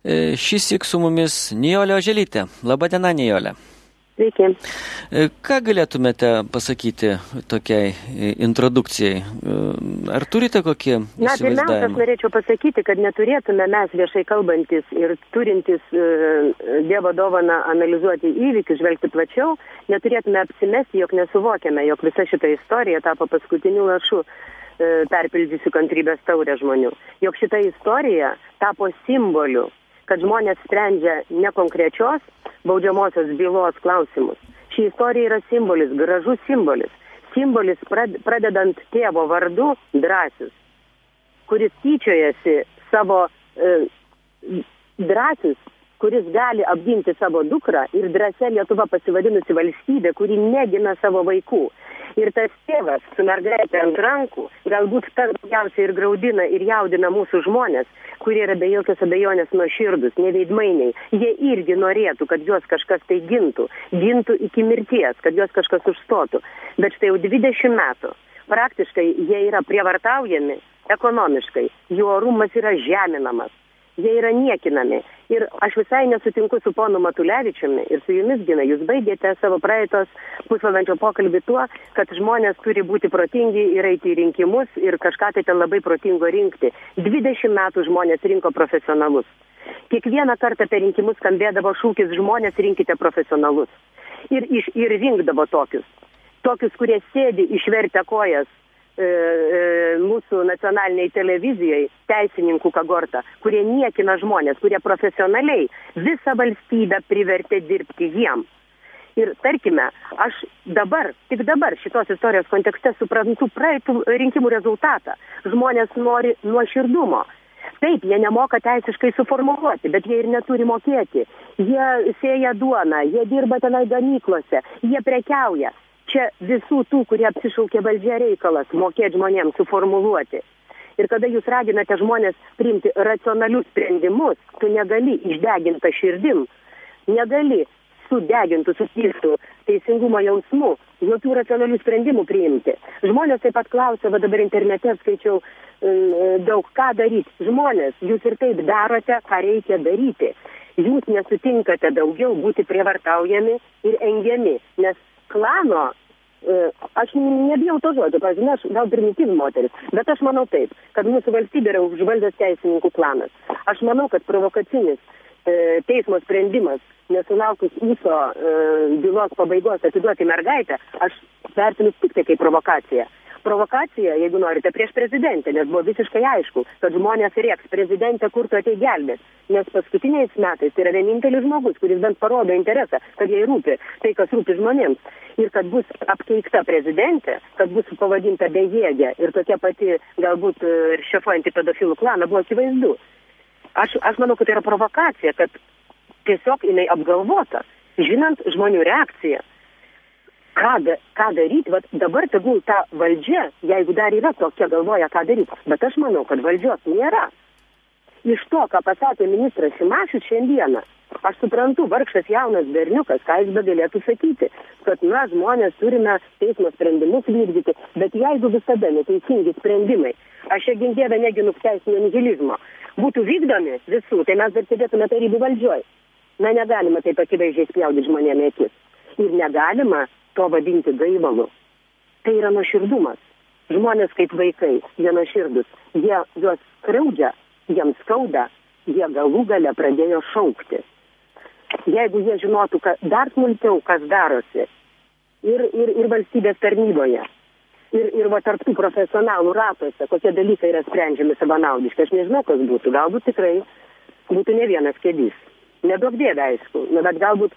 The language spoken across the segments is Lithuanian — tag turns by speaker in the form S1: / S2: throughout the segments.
S1: Šįsyk su mumis Nijolė Oželytė. Labadiena, Nijolė.
S2: Sveiki.
S1: Ką galėtumėte pasakyti tokiai introdukcijai? Ar turite kokį įsivaizdavimą?
S2: Pirmiausia, aš norėčiau pasakyti, kad neturėtume mes viešai kalbantis ir turintis Dievo dovaną analizuoti įvykius, žvelgti plačiau, neturėtume apsimesti, jog nesuvokiame, jog visa šita istorija tapo paskutiniu lašu perpildžiusių kantrybės taurę žmonių. Jog šita istorija tapo simboliu, kad žmonės sprendžia nekonkrečios baudžiamosios bylos klausimus. Ši istorija yra simbolis, gražus simbolis. Simbolis pradedant tėvo vardu Drąsius, kuris tyčiojasi savo Drąsius, kuris gali apginti savo dukrą ir drąsia Lietuva pasivadinusi valstybė, kuri negina savo vaikų. Ir tas tėvas su mergaitė ant rankų galbūt tas daugiausiai ir graudina ir jaudina mūsų žmonės, kurie yra be jokios abejonės nuoširdūs, neveidmainiai. Jie irgi norėtų, kad juos kažkas tai gintų iki mirties, kad juos kažkas užstotų. Bet štai jau 20 metų praktiškai jie yra prievartaujami ekonomiškai, jų orumas yra žeminamas. Jie yra niekinami. Ir aš visai nesutinku su ponu Matulevičiumi ir su jumis, Gina. Jūs baigėte savo praeitos pusvalandžio pokalbį tuo, kad žmonės turi būti protingi ir eiti į rinkimus ir kažką tai ten labai protingo rinkti. 20 metų žmonės rinko profesionalus. Kiekvieną kartą per rinkimus skambėdavo šūkis žmonės rinkite profesionalus. Ir rinkdavo tokius. Tokius, kurie sėdi išvertę kojas mūsų nacionaliniai televizijai, teisininkų kagortą, kurie niekina žmonės, kurie profesionaliai visą valstybę privertė dirbti jiem. Ir tarkime, aš tik dabar šitos istorijos kontekste suprantu praeitų rinkimų rezultatą. Žmonės nori nuoširdumo. Taip, jie nemoka teisiškai suformuluoti, bet jie ir neturi mokėti. Jie sėja duoną, jie dirba tenai gamyklose, jie prekiauja. Čia visų tų, kurie apsišaukė valdžia reikalas, mokėti žmonėms suformuluoti. Ir kada jūs raginate žmonės priimti racionalius sprendimus, tu negali išdegintą širdim, negali sudegintų, susirgtų teisingumo jausmų, jokių racionalių sprendimų priimti. Žmonės taip pat klausia, va dabar internete skaičiau daug, ką daryti. Žmonės, jūs ir taip darote, ką reikia daryti. Jūs nesutinkate daugiau būti prievartaujami ir engiami, nes klano, aš nebijau to žodžio, pavyzdžiui, aš gal primityvi moteris, bet aš manau taip, kad mūsų valstybė yra užvaldęs teisininkų klanas. Aš manau, kad provokacinis teismo sprendimas, nesulaukus viso bylos pabaigos atiduoti mergaitę, aš vertinu tik tai kaip provokacija. Provokacija, jeigu norite, prieš prezidentę, nes buvo visiškai aišku, kad žmonės rieks prezidentę, kur tu atei gelbės. Nes paskutiniais metais tai yra vienintelis žmogus, kuris bent parodo interesą, kad jai rūpi tai, kas rūpi žmonėms. Ir kad bus apkeikta prezidentė, kad bus pavadinta bejėgė ir tokia pati galbūt šefuojanti pedofilų klaną, buvo akivaizdu. Aš manau, kad tai yra provokacija, kad tiesiog jinai apgalvota, žinant žmonių reakciją. Ką daryti, dabar tegul ta valdžia, jeigu dar yra tokia galvoja, ką daryti, bet aš manau, kad valdžios nėra. Iš to, ką pasakė ministras Šimašius šiandieną, aš suprantu, vargšas jaunas berniukas, ką jis begalėtų sakyti, kad žmonės turime teismo sprendimus vykdyti, bet jeigu visada neteisingi sprendimai, aš čia gindėvę neginu teisinio nihilizmo, būtų vykdomi visų, tai mes dar sėdėtume tarybų valdžioj. Negalima taip akivaizdžiai spjaudyti žmonėm akis. Ir negalima to vadinti gaivalu. Tai yra nuoširdumas. Žmonės kaip vaikai, jie nuoširdus, jie juos skriaudžia, jiems skauda, jie galų gale pradėjo šaukti. Jeigu jie žinotų, kad dar smulkiau, kas darosi ir valstybės tarnyboje, ir tarp tų profesionalų ratuose, kokie dalykai yra sprendžiami savanaudiškai, aš nežinau, kas būtų. Galbūt tikrai būtų ne vienas kėdys. Nedaug dievė, aišku, bet galbūt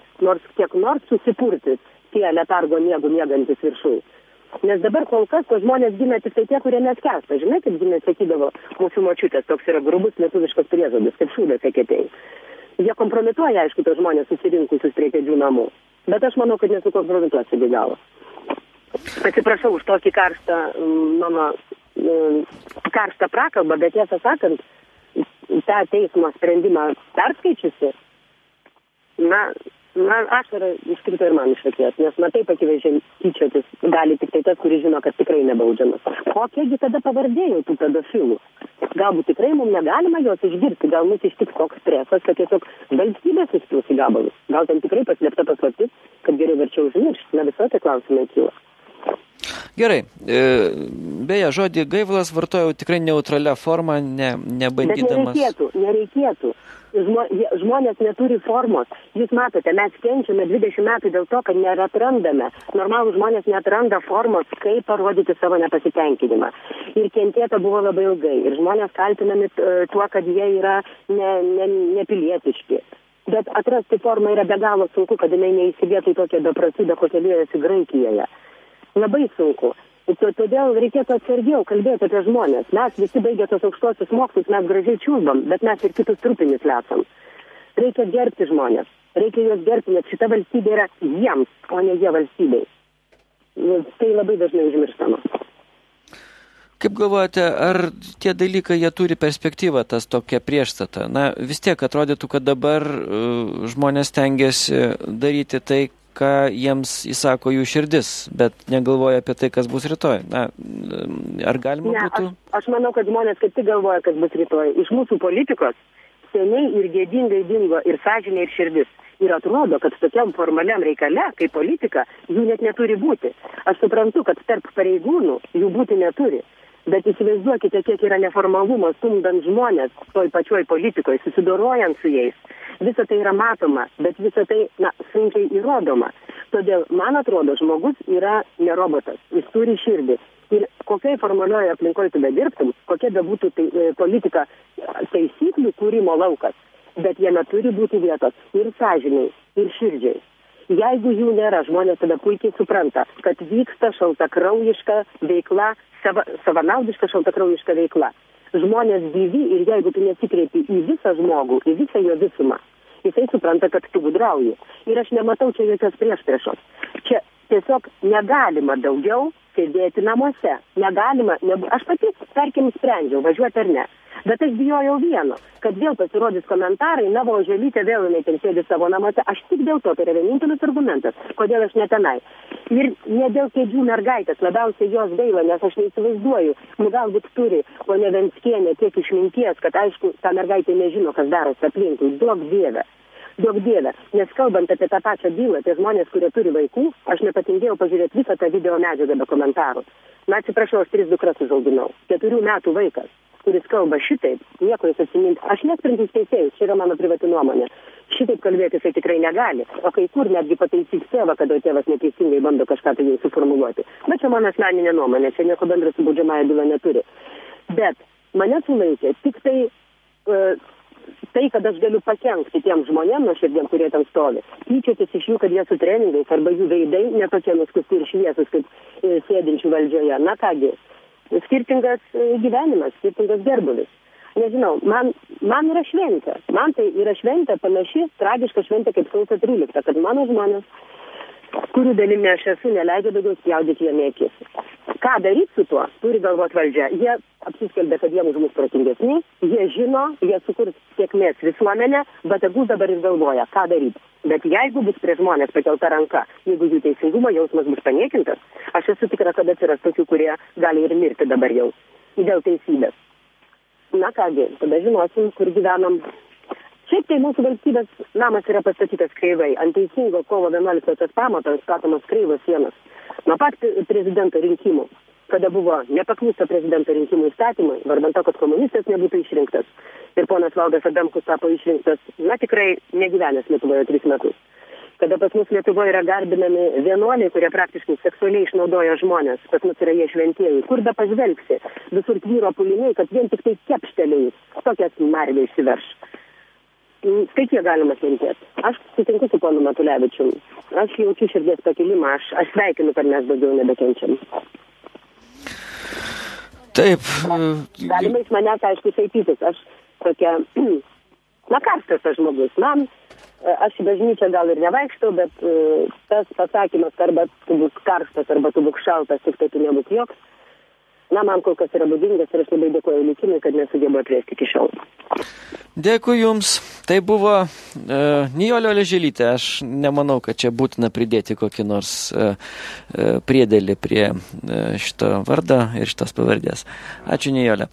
S2: kiek nors susipurtis tie letargo miegantis viršui. Nes dabar kol kas žmonės gina tik tai tie, kurie neskęsta. Žinai, kaip gina sakydavo mūsų močiutės, toks yra grubus lietuviškas priežodis, kaip šūdas eketėjai. Jie kompromituoja, aišku, tos žmonės susirinkusius prie kėdžių namų. Bet aš manau, kad nesukompromituosiu iki galo. Atsiprašau už tokį karštą prakalbą, bet tiesą sakant, tą teismo sprendimą perskaičiusi, ašara iškrito ir man iš akies, nes taip akivaizdžiai tyčiotis gali tik tai tas, kuris žino, kad tikrai nebaudžiamas. Kokiegi tada pavardėjau tų pedofilų? galbūt tikrai mums negalima jos išgirsti, gal mus ištiks toks stresas, kad tiesiog valstybė suspils į gabalus. Gal ten tikrai paslėpta paslaptis, kad geriau verčiau užmiršti, na visokie klausimai kyla.
S1: Gerai, beje, žodį gaivalas vartojau tikrai neutralia forma, nebandydamas.
S2: Bet nereikėtų. Žmonės neturi formos. Jūs matote, mes kenčiame 20 metų dėl to, kad neatrandame. Normalūs žmonės neatranda formos, kaip parodyti savo nepasitenkinimą. Ir kentėta buvo labai ilgai. Ir žmonės kaltinami tuo, kad jie yra nepilietiški. Bet atrasti formą yra be galo sunku, kad jinai neįsilietų į tokią beprasybę, kokia liejasi Graikijoje. Labai sunku. Todėl reikėtų atsargiau kalbėti apie žmonės. Mes visi baigę tos aukštosius mokslus, mes gražiai čiulbam, bet mes ir kitus trupinius lesam. Reikia gerbti žmonės. Reikia juos gerbti, nes šita valstybė yra jiems, o ne jie valstybei. Tai labai dažnai užmirštama.
S1: Kaip galvojate, ar tie dalykai, jie turi perspektyvą, tas tokia priešstata? Na, vis tiek atrodytų, kad dabar žmonės tengiasi daryti tai, ką jiems įsako jų širdis, bet negalvoja apie tai, kas bus rytoj. Na, ar galima būtų?
S2: Aš manau, kad žmonės kaip tik galvoja, kas bus rytoj. Iš mūsų politikos seniai ir gėdingai dingo ir sąžinė, ir širdis. Ir atrodo, kad tokiam formaliam reikale, kaip politika, jų net neturi būti. Aš suprantu, kad tarp pareigūnų jų būti neturi. Bet įsivaizduokite, kiek yra neformalumo stumdant žmonės toj pačioj politikoje, susidorojant su jais. Visa tai yra matoma, bet visa tai, sunkiai įrodoma. Todėl, man atrodo, žmogus yra ne robotas, jis turi širdį. Ir kokiai formalioje aplinkoje tu bedirbtum, kokia bebūtų politika taisyklių kūrimo laukas, bet jame turi būti vietos ir sąžiniai, ir širdžiai. Jeigu jų nėra, žmonės tada puikiai supranta, kad vyksta šaltakraujiška veikla, savanaudiška šaltakraujiška veikla. Žmonės gyvi ir jeigu tu nesikreipi į visą žmogų, į visą jo visumą, jisai supranta, kad tu gudrauji. Ir aš nematau čia jokios priešpriešos. Čia tiesiog negalima daugiau sėdėti namuose. Negalima, aš pati, tarkim, sprendžiau, važiuoti ar ne. Bet aš bijojau vieno, kad vėl pasirodys komentarai, na, va, Oželytė vėl jinai ten sėdi savo namuose. Aš tik dėl to, tai yra vienintelis argumentas, kodėl aš ne tenai. Ir ne dėl kėdžių mergaitės, labiausiai jos gaila, nes aš neįsivaizduoju, galbūt turi ponia Venckienė tiek išminties, kad aišku, ta mergaitė nežino, kas darosi aplinkui. Duok Dieve. Duok Dieve, nes kalbant apie tą pačią bylą, tie žmonės, kurie turi vaikų, aš nepatingėjau pažiūrėti visą tą video medžiagą be komentarų. Na, atsiprašau, aš 3 dukras užauginau. 4 metų vaikas, kuris kalba šitaip, nieko jis atsiminti. Aš nesprendiu teisėjus, čia yra mano privati nuomonė. Šitaip kalbėti jisai tikrai negali, o kai kur netgi pataisyti tėvą, kada tėvas neteisingai bando kažką tai jau suformuluoti. Bet čia mano asmeninė nuomonė, čia nieko bendro su baudžiamąja byla neturi. Bet mane sulaikė tik tai, kad aš galiu pakenkti tiem žmonėm nuo širdien, kurie ten stovi. Tyčiotis iš jų, kad jie su treningais arba jų veidai netokie nuskusti ir šviesus, kaip sėdinčių valdžioje. Na kągi, skirtingas gyvenimas, skirtingas gerbuvis. Nežinau, man yra šventė. Man tai yra šventė panaši, tragiška šventė kaip sausio 13, kad mano žmonės, kurių dalimi aš esu, neleidžia daugiau spjaudyti jiem į akis. Ką daryti su tuo, turi galvoti valdžia. Jie apsiskelbė, kad jie už mus protingesni, jie žino, jie sukurs sėkmės visuomenę, bet tegul dabar ir galvoja, ką daryti. Bet jeigu bus prie žmonės pakelta ranka, jeigu jų teisingumo jausmas bus paniekintas, aš esu tikra, kad atsiras tokių, kurie gali ir mirti dabar jau dėl teisybės. Na kągi, tada žinosim, kur gyvenam. Šiaip tai mūsų valstybės namas yra pastatytas kreivai. Ant teisingo kovo 11 pamato statomas kreivos sienos. Nuo pat prezidento rinkimų, kada buvo nepaklusta prezidento rinkimų įstatymai, vardan to, kad komunistas nebūtų išrinktas. Ir ponas Valdas Adamkus tapo išrinktas, na tikrai negyvenęs Lietuvoje 3 metus. Kada pas mus Lietuvoje yra garbinami vienuoliai, kurie praktiškai seksualiai išnaudoja žmonės, pas mus yra jie šventieji. Kur da pažvelgsi? Visur tvyro puliniai, kad vien tik tai kepštelėjus tokias marvė išsiverš. Tai kiek galima kentėti? Aš sutinku su ponu Matulevičium. Aš jaučiu širdies pakilimą, aš sveikinu, kad mes daugiau nebekenčiam.
S1: Taip.
S2: Galima iš manęs, aišku, saipytis. Aš tokia, karstas tas žmogus. Aš į bažnyčią gal ir nevaikštau, bet tas pasakymas, arba tu būk karstas, arba tu būk šaltas, tik tai tu nebūk joks. Man kol kas yra būdingas ir aš labai dėkoju likimui, kad nesugebu atvesti iki šiol.
S1: Dėkui Jums. Tai buvo Nijolė Oželytė. Aš nemanau, kad čia būtina pridėti kokį nors priedėlį prie šito vardo ir šitos pavardės. Ačiū Nijolė.